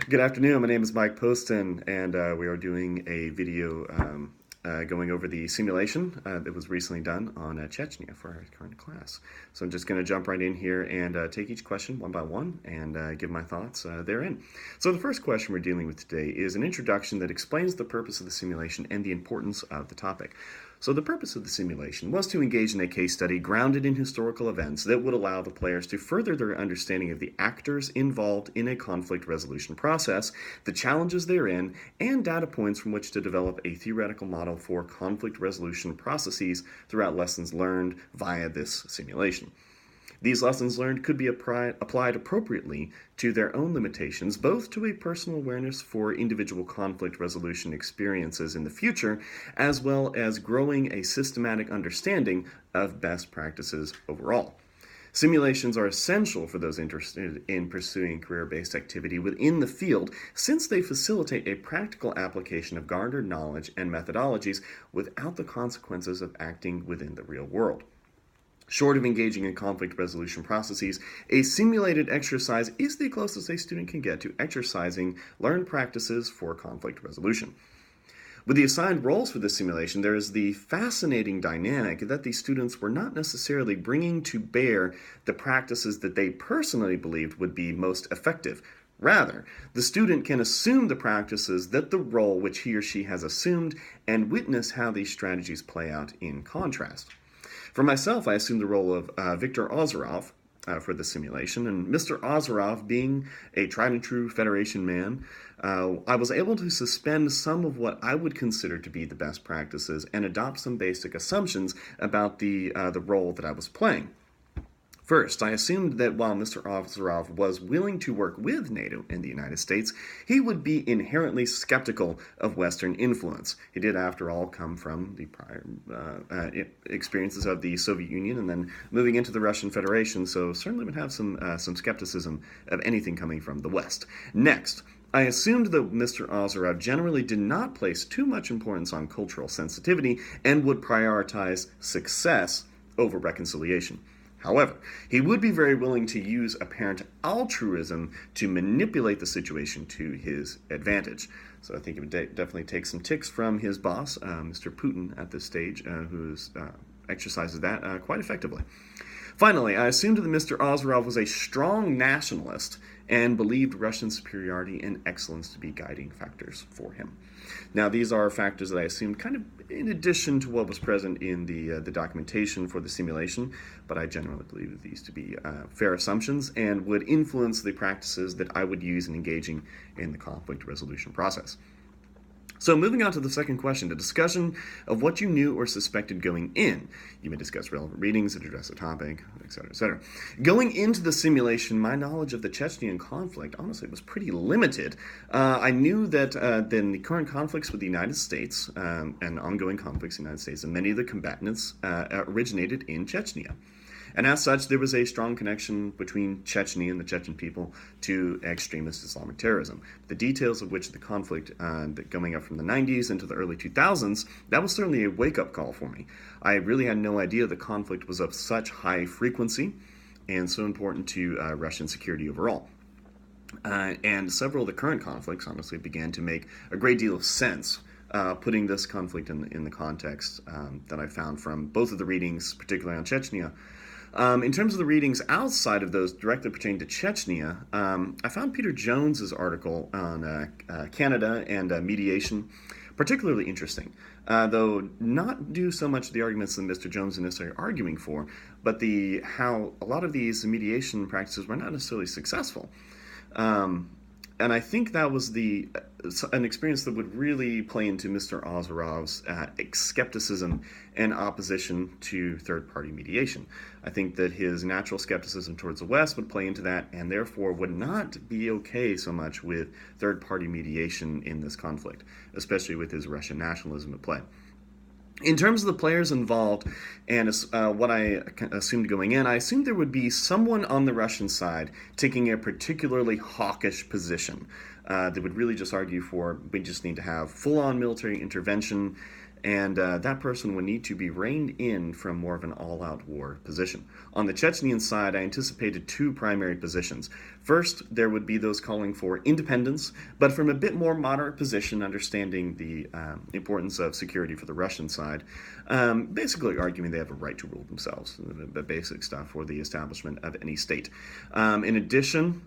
Good afternoon. My name is Mike Poston, and we are doing a video going over the simulation that was recently done on Chechnya for our current class. So I'm just going to jump right in here and take each question one by one and give my thoughts therein. So the first question we're dealing with today is an introduction that explains the purpose of the simulation and the importance of the topic. So the purpose of the simulation was to engage in a case study grounded in historical events that would allow the players to further their understanding of the actors involved in a conflict resolution process, the challenges therein, and data points from which to develop a theoretical model for conflict resolution processes throughout lessons learned via this simulation. These lessons learned could be applied appropriately to their own limitations, both to a personal awareness for individual conflict resolution experiences in the future, as well as growing a systematic understanding of best practices overall. Simulations are essential for those interested in pursuing career-based activity within the field, since they facilitate a practical application of garnered knowledge and methodologies without the consequences of acting within the real world. Short of engaging in conflict resolution processes, a simulated exercise is the closest a student can get to exercising learned practices for conflict resolution. With the assigned roles for this simulation, there is the fascinating dynamic that the students were not necessarily bringing to bear the practices that they personally believed would be most effective. Rather, the student can assume the practices that the role which he or she has assumed and witness how these strategies play out in contrast. For myself, I assumed the role of Viktor Ozerov for the simulation, and Mr. Ozerov, being a tried and true Federation man, I was able to suspend some of what I would consider to be the best practices and adopt some basic assumptions about the role that I was playing. First, I assumed that while Mr. Ozerov was willing to work with NATO and the United States, he would be inherently skeptical of Western influence. He did, after all, come from the prior experiences of the Soviet Union and then moving into the Russian Federation, so certainly would have some skepticism of anything coming from the West. Next, I assumed that Mr. Ozerov generally did not place too much importance on cultural sensitivity and would prioritize success over reconciliation. However, he would be very willing to use apparent altruism to manipulate the situation to his advantage. So I think he would definitely take some ticks from his boss, Mr. Putin, at this stage, who exercises that quite effectively. Finally, I assumed that Mr. Ozerov was a strong nationalist and believed Russian superiority and excellence to be guiding factors for him. Now, these are factors that I assumed kind of in addition to what was present in the documentation for the simulation, but I generally believe these to be fair assumptions and would influence the practices that I would use in engaging in the conflict resolution process. So moving on to the second question, the discussion of what you knew or suspected going in. You may discuss relevant readings that address the topic, etc., etc. Going into the simulation, my knowledge of the Chechnyan conflict, honestly, was pretty limited. I knew that then the current conflicts with the United States and ongoing conflicts in the United States and many of the combatants originated in Chechnya. And as such, there was a strong connection between Chechnya and the Chechen people to extremist Islamic terrorism. The details of which the conflict going up from the 90s into the early 2000s, that was certainly a wake-up call for me. I really had no idea the conflict was of such high frequency and so important to Russian security overall. And several of the current conflicts, honestly, began to make a great deal of sense, putting this conflict in the context that I found from both of the readings, particularly on Chechnya. In terms of the readings outside of those directly pertaining to Chechnya, I found Peter Jones's article on Canada and mediation particularly interesting, though not due so much to the arguments that Mr. Jones is necessarily arguing for, but how a lot of these mediation practices were not necessarily successful. And I think that was an experience that would really play into Mr. Ozerov's skepticism and opposition to third-party mediation. I think that his natural skepticism towards the West would play into that, and therefore would not be okay so much with third-party mediation in this conflict, especially with his Russian nationalism at play. In terms of the players involved and what I assumed going in, I assumed there would be someone on the Russian side taking a particularly hawkish position that would really just argue for we just need to have full-on military intervention and that person would need to be reined in from more of an all-out war position. On the Chechenian side, I anticipated two primary positions. First, there would be those calling for independence, but from a bit more moderate position, understanding the importance of security for the Russian side, basically arguing they have a right to rule themselves, the basic stuff for the establishment of any state. In addition,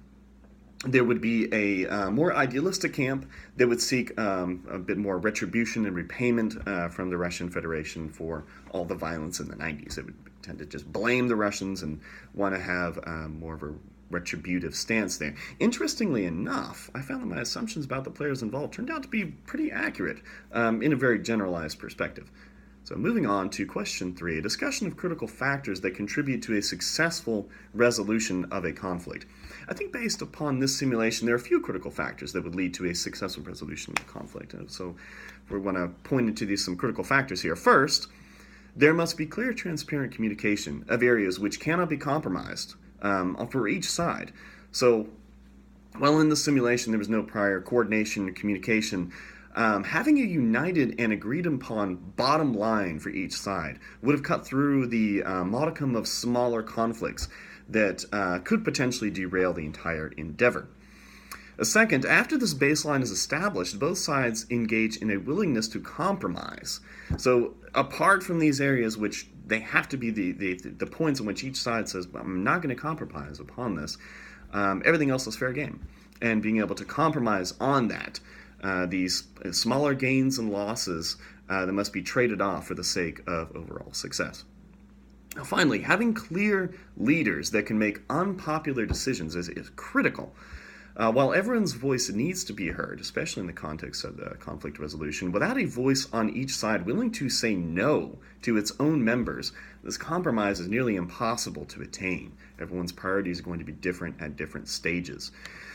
there would be a more idealistic camp that would seek a bit more retribution and repayment from the Russian Federation for all the violence in the 90s. It would tend to just blame the Russians and want to have more of a retributive stance there. Interestingly enough, I found that my assumptions about the players involved turned out to be pretty accurate in a very generalized perspective. So moving on to question 3, a discussion of critical factors that contribute to a successful resolution of a conflict. I think based upon this simulation, there are a few critical factors that would lead to a successful resolution of conflict. So we want to point into some critical factors here. First, there must be clear, transparent communication of areas which cannot be compromised for each side. So while in the simulation there was no prior coordination or communication, having a united and agreed upon bottom line for each side would have cut through the modicum of smaller conflicts that could potentially derail the entire endeavor. Second, after this baseline is established, both sides engage in a willingness to compromise. So apart from these areas which they have to be the points in which each side says, I'm not going to compromise upon this, everything else is fair game. And being able to compromise on that, these smaller gains and losses that must be traded off for the sake of overall success. Now, finally, having clear leaders that can make unpopular decisions is critical. While everyone's voice needs to be heard, especially in the context of the conflict resolution, without a voice on each side willing to say no to its own members, this compromise is nearly impossible to attain. Everyone's priorities are going to be different at different stages.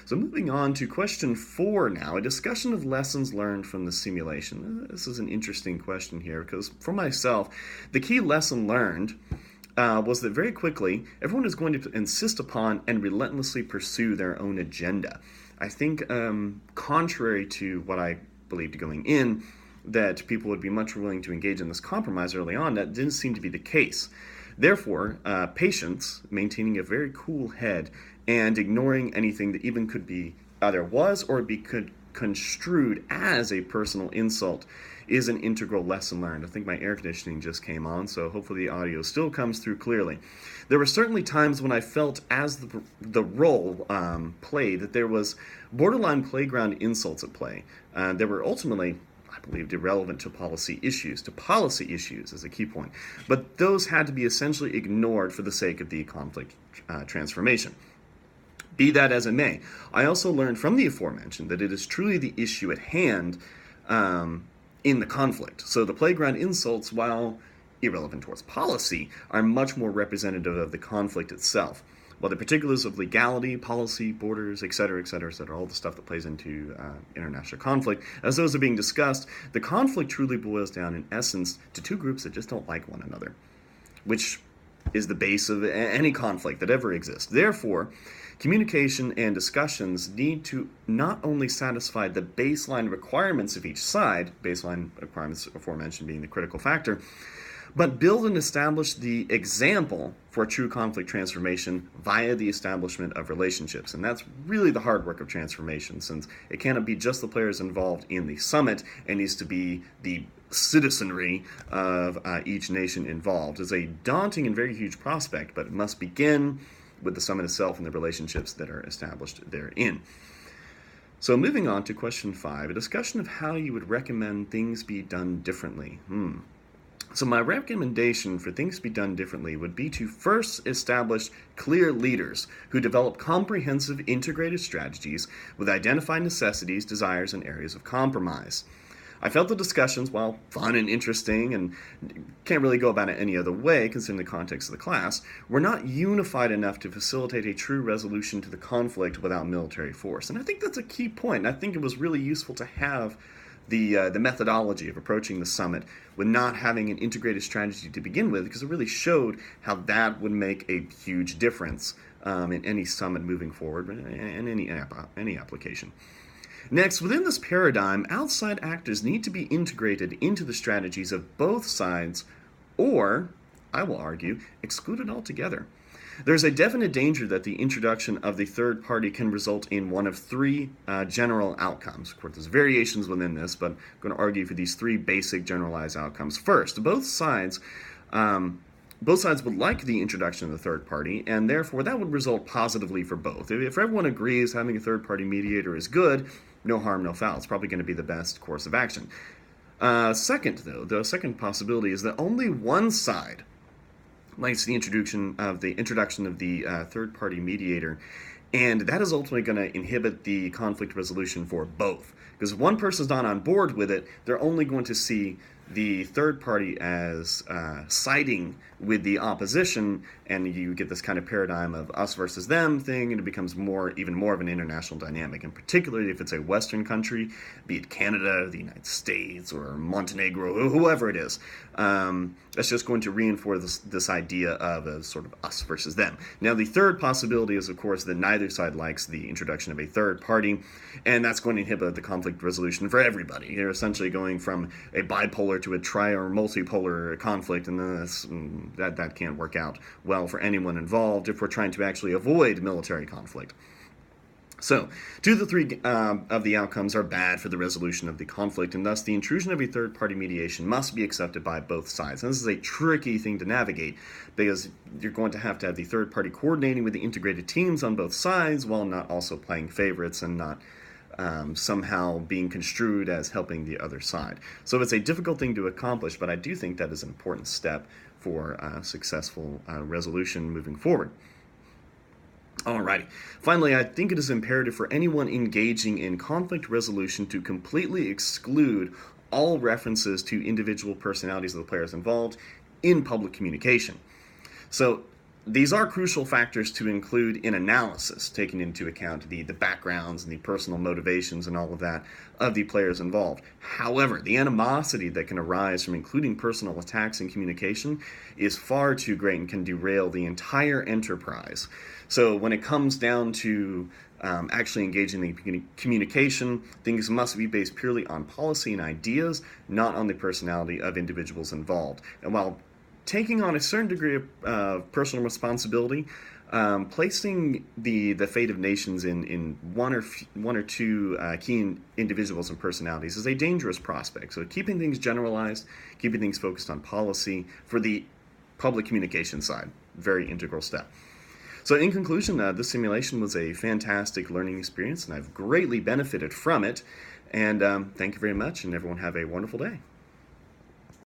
So moving on to question 4 now, a discussion of lessons learned from the simulation. This is an interesting question here because for myself, the key lesson learned was that very quickly, everyone is going to insist upon and relentlessly pursue their own agenda. I think, contrary to what I believed going in, that people would be much willing to engage in this compromise early on, that didn't seem to be the case. Therefore, patience, maintaining a very cool head, and ignoring anything that even could be either was or be construed as a personal insult is an integral lesson learned. I think my air conditioning just came on, so hopefully the audio still comes through clearly. There were certainly times when I felt, as the role played, that there was borderline playground insults at play. They were ultimately, I believed, irrelevant to policy issues as a key point. But those had to be essentially ignored for the sake of the conflict transformation. Be that as it may, I also learned from the aforementioned that it is truly the issue at hand in the conflict. So the playground insults, while irrelevant towards policy, are much more representative of the conflict itself. While the particulars of legality, policy, borders, etc., all the stuff that plays into international conflict, as those are being discussed, the conflict truly boils down in essence to two groups that just don't like one another, which is the base of any conflict that ever exists. Therefore, communication and discussions need to not only satisfy the baseline requirements of each side, baseline requirements aforementioned being the critical factor, but build and establish the example for true conflict transformation via the establishment of relationships. And that's really the hard work of transformation, since it cannot be just the players involved in the summit. It needs to be the citizenry of each nation involved. It's a daunting and very huge prospect, but it must begin with the summit itself and the relationships that are established therein. So moving on to question 5, a discussion of how you would recommend things be done differently. So my recommendation for things to be done differently would be to first establish clear leaders who develop comprehensive integrated strategies with identified necessities, desires, and areas of compromise. I felt the discussions, while fun and interesting and can't really go about it any other way considering the context of the class, were not unified enough to facilitate a true resolution to the conflict without military force. And I think that's a key point. And I think it was really useful to have the methodology of approaching the summit with not having an integrated strategy to begin with, because it really showed how that would make a huge difference in any summit moving forward, in any application. Next, within this paradigm, outside actors need to be integrated into the strategies of both sides, or, I will argue, excluded altogether. There's a definite danger that the introduction of the third party can result in one of three general outcomes. Of course, there's variations within this, but I'm going to argue for these three basic generalized outcomes. First, both sides would like the introduction of the third party, and therefore that would result positively for both. If everyone agrees having a third party mediator is good, no harm, no foul. It's probably going to be the best course of action. Second, though, the second possibility is that only one side likes the introduction of the third-party mediator, and that is ultimately going to inhibit the conflict resolution for both. Because if one person's not on board with it, they're only going to see the third party as siding with the opposition, and you get this kind of paradigm of us versus them thing, and it becomes even more of an international dynamic. And particularly if it's a Western country, be it Canada, the United States, or Montenegro, whoever it is, that's just going to reinforce this idea of a sort of us versus them. Now, the third possibility is, of course, that neither side likes the introduction of a third party, and that's going to inhibit the conflict resolution for everybody. You're essentially going from a bipolar to a tri- or multipolar conflict, and that can't work out well for anyone involved if we're trying to actually avoid military conflict. So, two of the three of the outcomes are bad for the resolution of the conflict, and thus the intrusion of a third-party mediation must be accepted by both sides. And this is a tricky thing to navigate, because you're going to have the third party coordinating with the integrated teams on both sides, while not also playing favorites and not somehow being construed as helping the other side. So it's a difficult thing to accomplish, but I do think that is an important step for successful resolution moving forward. Alrighty. Finally, I think it is imperative for anyone engaging in conflict resolution to completely exclude all references to individual personalities of the players involved in public communication. So these are crucial factors to include in analysis, taking into account the backgrounds and the personal motivations and all of that of the players involved. However, the animosity that can arise from including personal attacks in communication is far too great and can derail the entire enterprise. So when it comes down to actually engaging in the communication, things must be based purely on policy and ideas, not on the personality of individuals involved. And while taking on a certain degree of personal responsibility, placing the fate of nations in one or two key individuals and personalities is a dangerous prospect. So keeping things generalized, keeping things focused on policy for the public communication side, very integral step. So in conclusion, this simulation was a fantastic learning experience, and I've greatly benefited from it. And thank you very much, and everyone have a wonderful day.